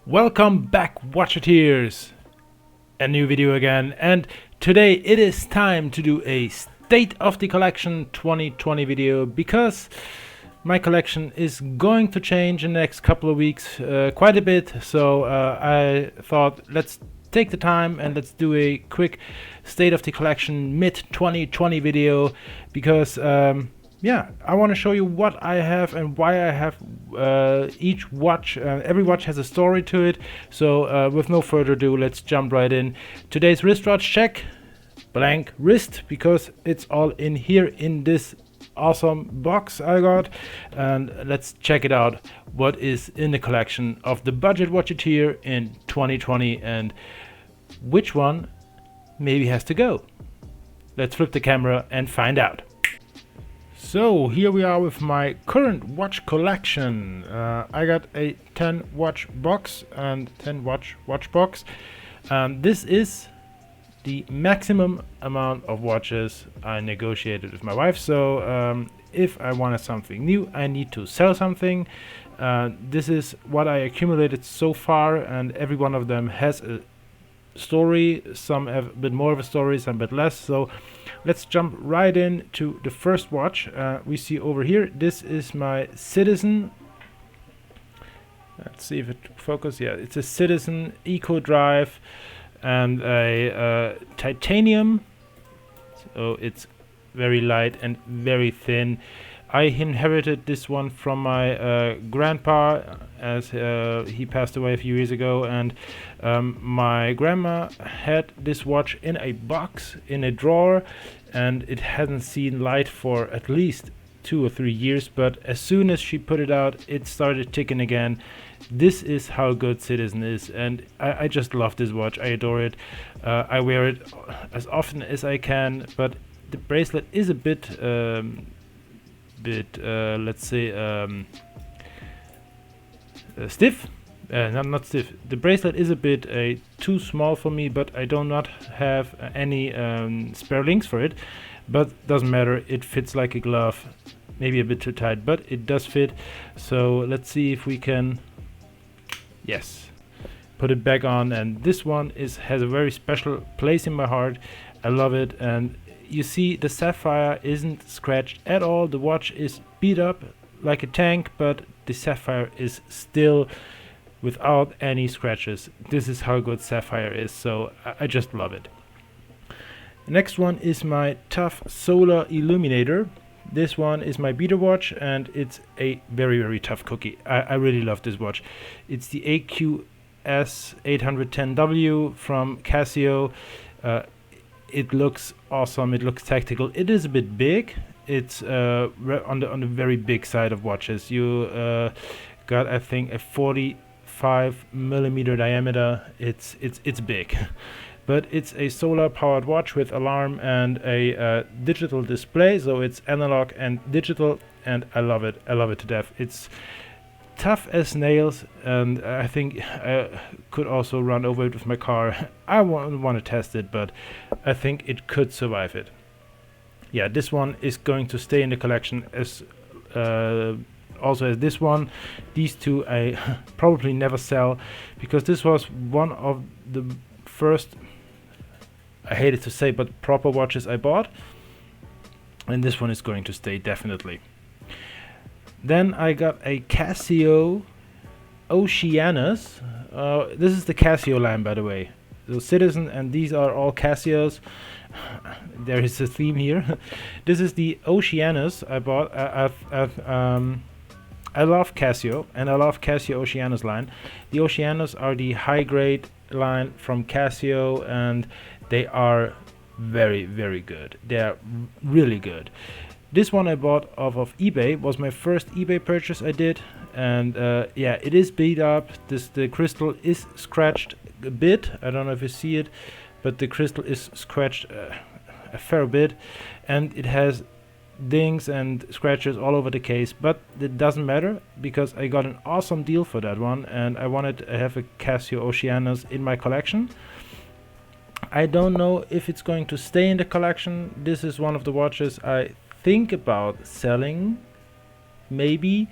Welcome back, Watchateers! A new video again, and today it is time to do a State of the Collection 2020 video because my collection is going to change in the next couple of weeks quite a bit, so I thought let's take the time and let's do a quick State of the Collection mid-2020 video because yeah, I want to show you what I have and why I have each watch. Every watch has a story to it. So with no further ado, let's jump right in. Today's wristwatch check, blank wrist, because it's all in here in this awesome box I got. And let's check it out. What is in the collection of the budget Watchateer in 2020 and which one maybe has to go. Let's flip the camera and find out. So here we are with my current watch collection. I got a 10 watch box and 10 watch box. This is the maximum amount of watches I negotiated with my wife. So if I wanted something new, I need to sell something. This is what I accumulated so far, and every one of them has a story. Some have a bit more of a story, some a bit less. So let's jump right in to the first watch we see over here. This is my Citizen. Let's see if it focus. Yeah, it's a Citizen Eco Drive and a titanium, so it's very light and very thin. I inherited this one from my grandpa as he passed away a few years ago, and my grandma had this watch in a box in a drawer, and it hadn't seen light for at least 2 or 3 years, but as soon as she put it out, it started ticking again. This is how good Citizen is, and I just love this watch. I adore it. I wear it as often as I can, but the bracelet is a bit let's say stiff. Not stiff. The bracelet is a bit too small for me, but I do not have any spare links for it. But doesn't matter. It fits like a glove. Maybe a bit too tight, but it does fit. So let's see if we can. Yes, put it back on. And this one has a very special place in my heart. I love it. And you see the sapphire isn't scratched at all. The watch is beat up like a tank, but the sapphire is still without any scratches. This is how good sapphire is, so I just love it. The next one is my Tough Solar Illuminator. This one is my beater watch, and it's a very, very tough cookie. I really love this watch. It's the AQS 810W from Casio. It looks awesome. It looks tactical. It is a bit big. It's on the very big side of watches. You got, I think, a 45 millimeter diameter. It's big, but it's a solar powered watch with alarm and a digital display. So it's analog and digital, and I love it. I love it to death. It's tough as nails, and I think I could also run over it with my car. I want to test it, but I think it could survive it. Yeah, this one is going to stay in the collection as also as this one. These two I probably never sell because this was one of the first, I hated to say, but proper watches I bought, and this one is going to stay definitely. Then I got a Casio Oceanus. This is the Casio line, by the way. So Citizen, and these are all Casios. There is a theme here. This is the Oceanus I bought. I love Casio, and I love Casio Oceanus line. The Oceanus are the high grade line from Casio, and they are very, very good. They are really good. This one I bought off of eBay. Was my first eBay purchase I did, and yeah, it is beat up. The crystal is scratched a bit. I don't know if you see it, but the crystal is scratched a fair bit, and it has dings and scratches all over the case, but it doesn't matter because I got an awesome deal for that one, and I wanted to have a Casio Oceanus in my collection. I don't know if it's going to stay in the collection. This is one of the watches I think about selling, maybe.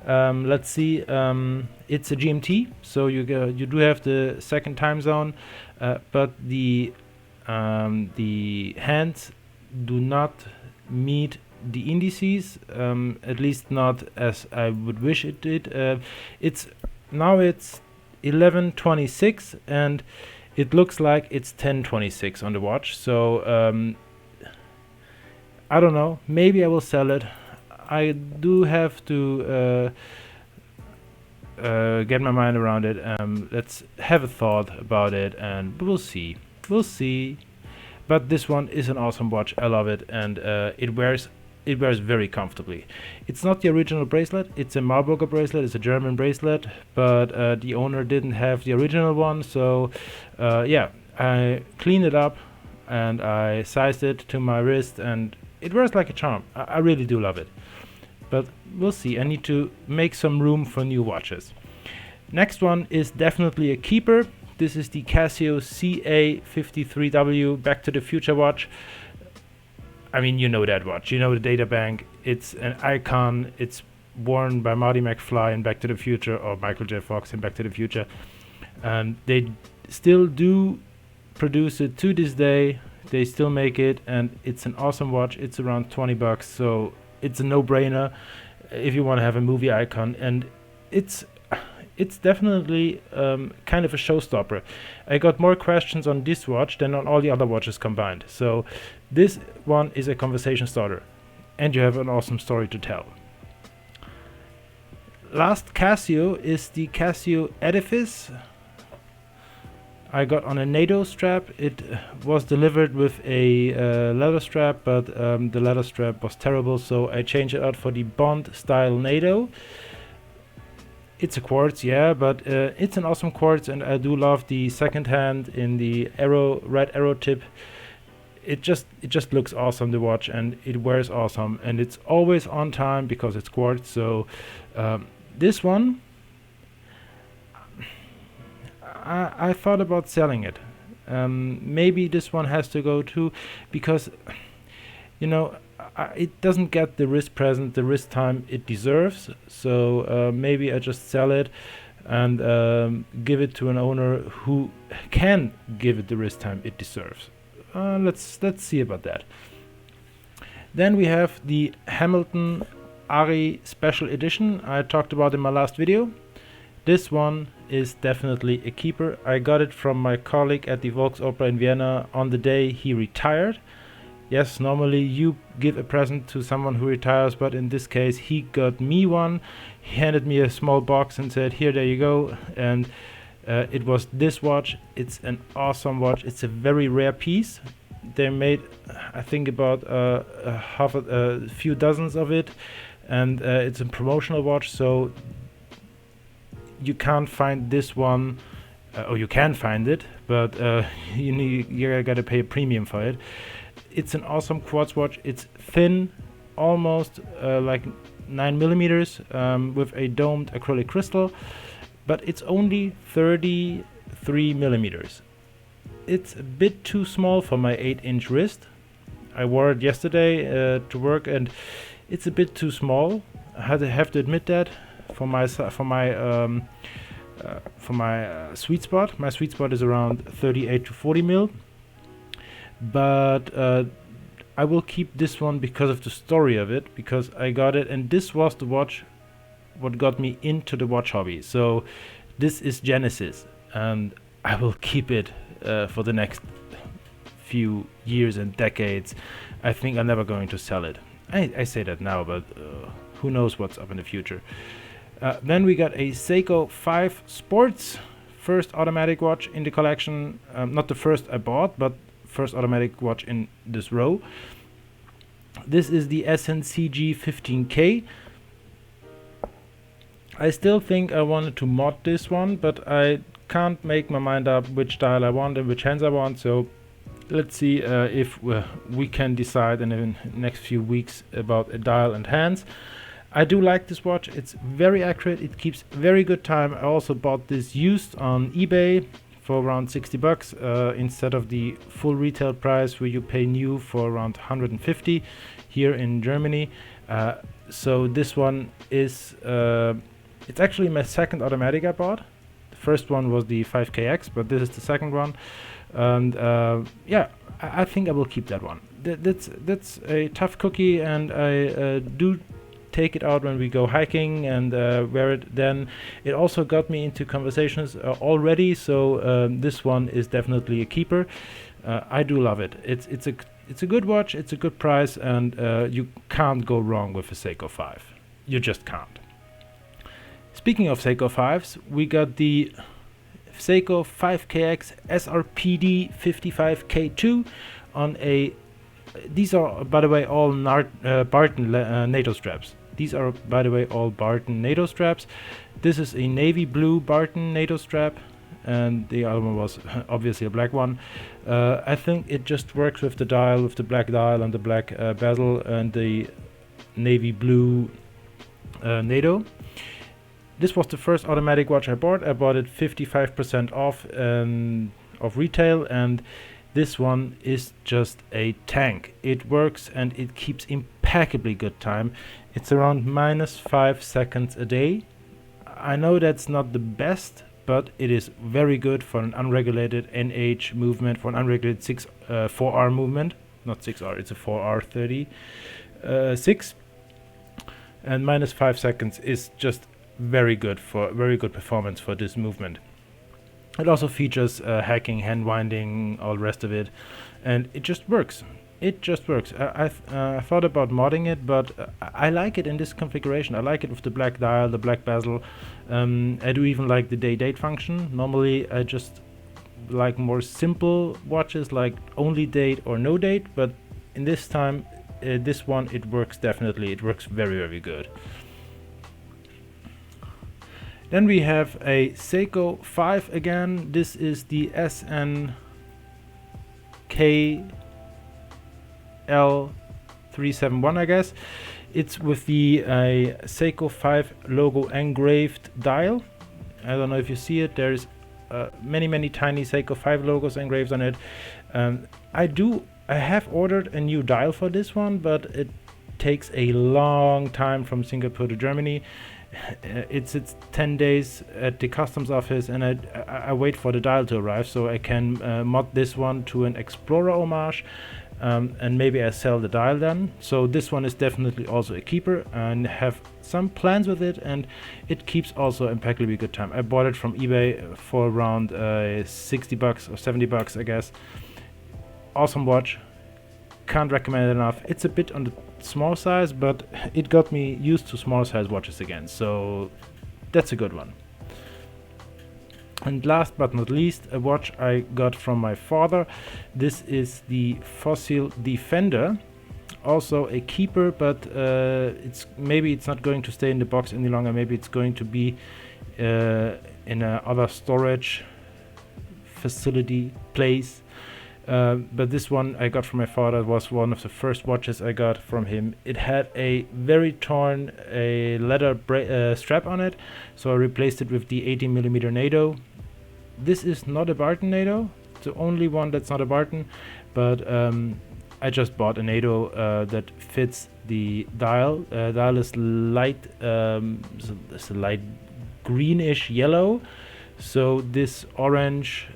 Let's see. It's a GMT, so you do have the second time zone, but the hands do not meet the indices, at least not as I would wish it did. It's 11:26 and it looks like it's 10:26 on the watch, so I don't know, maybe I will sell it. I do have to get my mind around it. Let's have a thought about it and we'll see. But this one is an awesome watch. I love it, and it wears very comfortably. It's not the original bracelet, it's a Marburger bracelet, it's a German bracelet, but the owner didn't have the original one, so yeah, I cleaned it up and I sized it to my wrist and it wears like a charm. I really do love it, but we'll see. I need to make some room for new watches. Next one is definitely a keeper. This is the Casio CA53W Back to the Future watch. I mean, you know that watch, you know the data bank. It's an icon. It's worn by Marty McFly in Back to the Future, or Michael J. Fox in Back to the Future. And they still do produce it to this day. They still make it, and it's an awesome watch. It's around 20 bucks, so it's a no-brainer if you want to have a movie icon. And it's definitely kind of a showstopper. I got more questions on this watch than on all the other watches combined. So this one is a conversation starter, and you have an awesome story to tell. Last Casio is the Casio Edifice. I got on a NATO strap. It was delivered with a leather strap, but the leather strap was terrible, so I changed it out for the Bond style NATO. It's a quartz, yeah, but it's an awesome quartz, and I do love the second hand in the red arrow tip. It just looks awesome, the watch, and it wears awesome, and it's always on time because it's quartz. So this one, I thought about selling it. Maybe this one has to go too, because you know, it doesn't get the wrist present, the wrist time it deserves. So maybe I just sell it and give it to an owner who can give it the wrist time it deserves. Let's see about that. Then we have the Hamilton Ari Special Edition. I talked about in my last video. This one is definitely a keeper. I got it from my colleague at the Volksopera in Vienna on the day he retired. Yes, normally you give a present to someone who retires, but in this case he got me one. He handed me a small box and said, here, there you go. And it was this watch. It's an awesome watch. It's a very rare piece. They made, I think, about a few dozens of it, and it's a promotional watch, so you can't find this one, or you can find it, but you gotta pay a premium for it. It's an awesome quartz watch. It's thin, almost like 9 millimeters, with a domed acrylic crystal, but it's only 33 millimeters. It's a bit too small for my 8-inch wrist. I wore it yesterday to work, and it's a bit too small. I have to admit that. For my sweet spot. My sweet spot is around 38 to 40 mil. But I will keep this one because of the story of it, because I got it, and this was the watch what got me into the watch hobby. So this is Genesis, and I will keep it for the next few years and decades. I think I'm never going to sell it. I say that now, but who knows what's up in the future. Then we got a Seiko 5 Sports, first automatic watch in the collection. Not the first I bought, but first automatic watch in this row. This is the SNCG 15K. I still think I wanted to mod this one, but I can't make my mind up which dial I want and which hands I want. So let's see if we can decide in the next few weeks about a dial and hands. I do like this watch. It's very accurate. It keeps very good time. I also bought this used on eBay for around 60 bucks instead of the full retail price where you pay new for around 150 here in Germany. So this one is it's actually my second automatic I bought. The first one was the 5KX, but this is the second one, and yeah, I think I will keep that one. That's a tough cookie, and I do take it out when we go hiking and wear it. Then it also got me into conversations already, so this one is definitely a keeper. I do love it. It's a good watch, it's a good price, and you can't go wrong with a Seiko 5. You just can't. Speaking of Seiko 5s, we got the Seiko 5KX SRPD 55K2 on a... These are, by the way, all Barton NATO straps. These are, by the way, all Barton NATO straps. This is a navy blue Barton NATO strap, and the other one was obviously a black one. I think it just works with the dial, with the black dial and the black bezel and the navy blue NATO. This was the first automatic watch I bought. I bought it 55% off of retail, and this one is just a tank. It works and it keeps impeccably good time. It's around -5 seconds a day. I know that's not the best, but it is very good for an unregulated NH movement, for an unregulated 4R movement. Not 6R, it's a 4R 36. And -5 seconds is just very good performance for this movement. It also features hacking, hand winding, all the rest of it, and it just works. It just works. I thought about modding it, but I like it in this configuration. I like it with the black dial, the black bezel. I do even like the day-date function. Normally I just like more simple watches, like only date or no date, but in this time, this one, it works definitely. It works very, very good. Then we have a Seiko 5 again. This is the SNKL371, I guess. It's with the Seiko 5 logo engraved dial. I don't know if you see it. There's many tiny Seiko 5 logos engraved on it. I have ordered a new dial for this one, but it takes a long time from Singapore to Germany. It's 10 days at the customs office, and I wait for the dial to arrive so I can mod this one to an Explorer homage, and maybe I sell the dial then. So this one is definitely also a keeper, and have some plans with it, and it keeps also impeccably good time. I bought it from eBay for around $60 or $70, I guess. Awesome watch, can't recommend it enough. It's a bit on the small size, but it got me used to small size watches again, so that's a good one. And last but not least, a watch I got from my father. This is the Fossil Defender, also a keeper, but maybe it's not going to stay in the box any longer. Maybe it's going to be in a other storage facility place. But this one I got from my father. Was one of the first watches I got from him. It had a very torn leather strap on it, so I replaced it with the 18mm NATO. This is not a Barton NATO, it's the only one that's not a Barton, but I just bought a NATO that fits the dial. Dial is light, it's a light greenish yellow, so this orange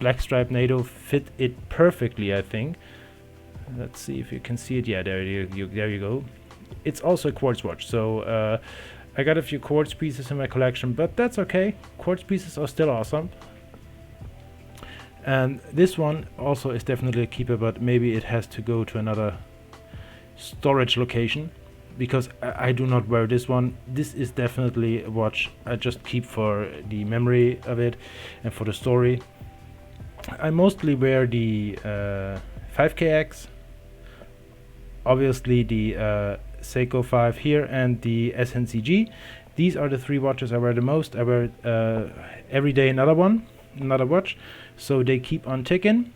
black stripe NATO fit it perfectly, I think. Let's see if you can see it. Yeah, there you go. It's also a quartz watch, so I got a few quartz pieces in my collection, but that's okay. Quartz pieces are still awesome. And this one also is definitely a keeper, but maybe it has to go to another storage location, because I do not wear this one. This is definitely a watch I just keep for the memory of it and for the story. I mostly wear the 5KX, obviously the Seiko 5 here, and the SNCG. These are the three watches I wear the most. I wear every day another watch, so they keep on ticking.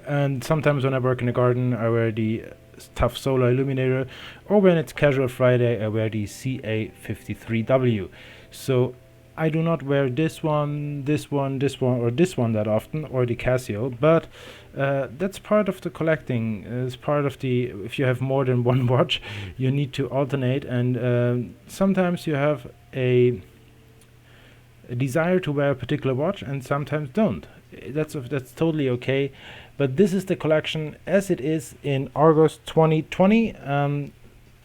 And sometimes when I work in the garden, I wear the tough solar illuminator, or when it's casual Friday, I wear the CA53W. So I do not wear this one, this one, this one, or this one that often, or the Casio, but that's part of the collecting. It's part of the, if you have more than one watch, you need to alternate, and sometimes you have a desire to wear a particular watch and sometimes don't. That's totally okay, but this is the collection as it is in August 2020.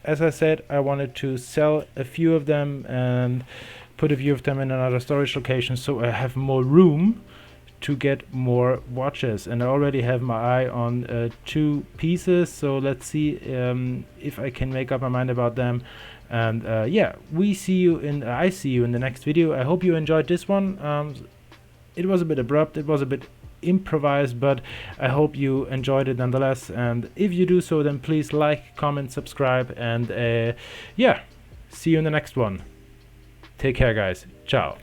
As I said, I wanted to sell a few of them and put a few of them in another storage location, so I have more room to get more watches, and I already have my eye on 2 pieces, so let's see if I can make up my mind about them. And yeah, I see you in the next video. I hope you enjoyed this one. It was a bit abrupt, it was a bit improvised, but I hope you enjoyed it nonetheless, and if you do so, then please like, comment, subscribe, and yeah, see you in the next one. Take care, guys. Ciao.